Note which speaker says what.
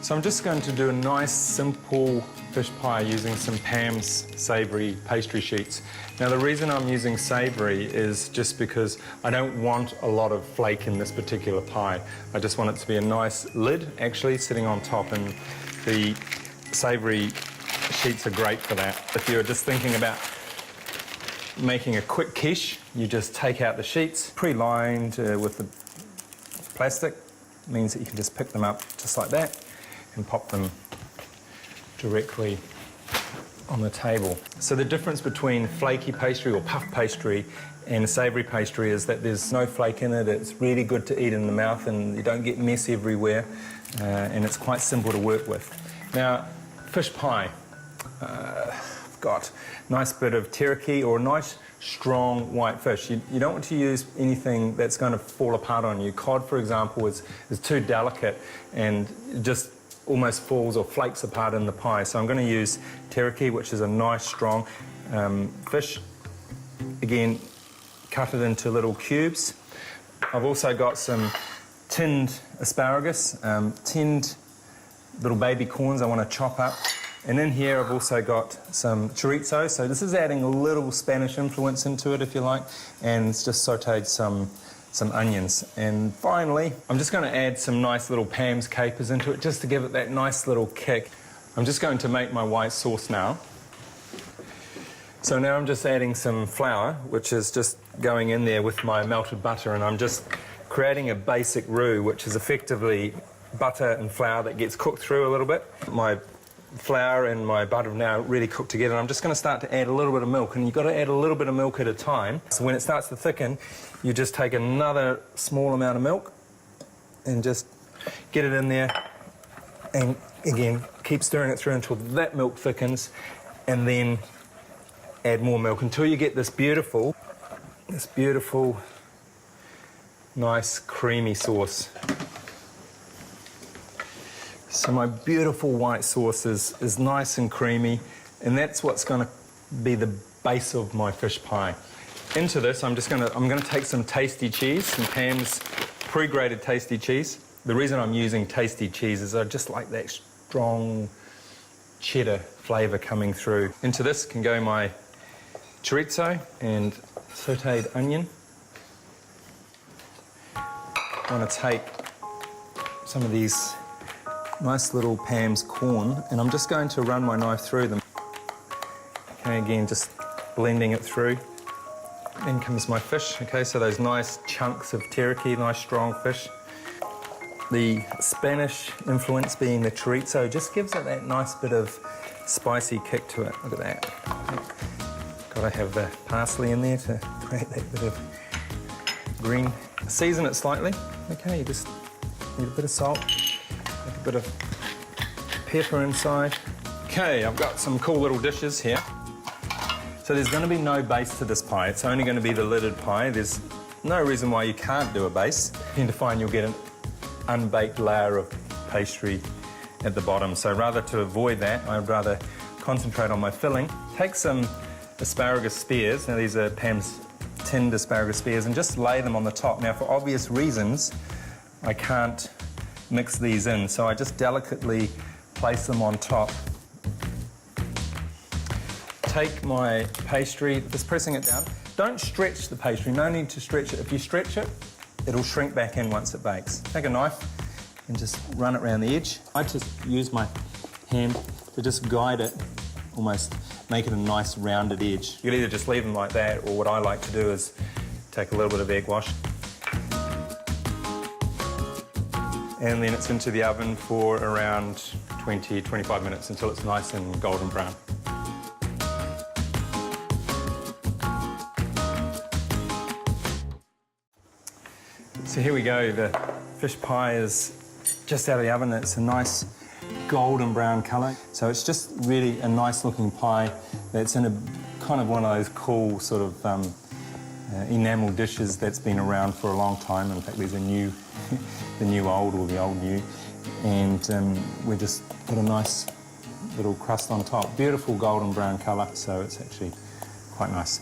Speaker 1: So I'm just going to do a nice, simple fish pie using some Pam's savoury pastry sheets. Now, the reason I'm using savoury is just because I don't want a lot of flake in this particular pie. I just want it to be a nice lid, actually, sitting on top, and the savoury sheets are great for that. If you're just thinking about making a quick quiche, you just take out the sheets, pre-lined with the plastic. It means that you can just pick them up just like that and pop them directly on the table. So the difference between flaky pastry or puff pastry and savoury pastry is that there's no flake in it. It's really good to eat in the mouth and you don't get mess everywhere, and it's quite simple to work with. Now, fish pie. I've got a nice bit of teriyaki or a nice strong white fish. You don't want to use anything that's going to fall apart on you. Cod, for example, is too delicate and just almost falls or flakes apart in the pie. So I'm going to use teriyaki, which is a nice strong fish. Again, cut it into little cubes. I've also got some tinned asparagus, tinned little baby corns I want to chop up. And in here I've also got some chorizo, so this is adding a little Spanish influence into it, if you like, and it's just sautéed some onions. And finally, I'm just going to add some nice little Pam's capers into it, just to give it that nice little kick. I'm just going to make my white sauce now. So now I'm just adding some flour, which is just going in there with my melted butter, and I'm just creating a basic roux, which is effectively butter and flour that gets cooked through a little bit. My flour and my butter have now really cooked together. I'm just going to start to add a little bit of milk, and you've got to add a little bit of milk at a time. So when it starts to thicken, you just take another small amount of milk and just get it in there, and again, keep stirring it through until that milk thickens, and then add more milk until you get this beautiful, nice creamy sauce. So my beautiful white sauce is nice and creamy, and that's what's going to be the base of my fish pie. Into this, I'm going to take some tasty cheese, some Pam's pre-grated tasty cheese. The reason I'm using tasty cheese is I just like that strong cheddar flavour coming through. Into this can go my chorizo and sautéed onion. I want to take some of these nice little Pam's corn, and I'm just going to run my knife through them. Okay, again, just blending it through. Then comes my fish. Okay, so those nice chunks of teriyaki, nice strong fish. The Spanish influence being the chorizo just gives it that nice bit of spicy kick to it. Look at that. Got to have the parsley in there to create that bit of green. Season it slightly. Okay, you just need a bit of salt. A bit of pepper inside. Okay, I've got some cool little dishes here. So there's going to be no base to this pie. It's only going to be the lidded pie. There's no reason why you can't do a base. You tend to find you'll get an unbaked layer of pastry at the bottom. So rather to avoid that, I'd rather concentrate on my filling. Take some asparagus spears. Now these are Pam's tinned asparagus spears, and just lay them on the top. Now for obvious reasons, I can't mix these in, so I just delicately place them on top. Take my pastry, just pressing it down. Don't stretch the pastry, no need to stretch it. If you stretch it, it'll shrink back in once it bakes. Take a knife and just run it around the edge. I just use my hand to just guide it, almost make it a nice rounded edge. You can either just leave them like that, or what I like to do is take a little bit of egg wash, and then it's into the oven for around 20-25 minutes until it's nice and golden brown. So here we go, the fish pie is just out of the oven. It's a nice golden brown colour. So it's just really a nice looking pie that's in a kind of one of those cool sort of enamel dishes that's been around for a long time. In fact, these are new, the new old or the old new. And we just put a nice little crust on top. Beautiful golden brown colour, so it's actually quite nice.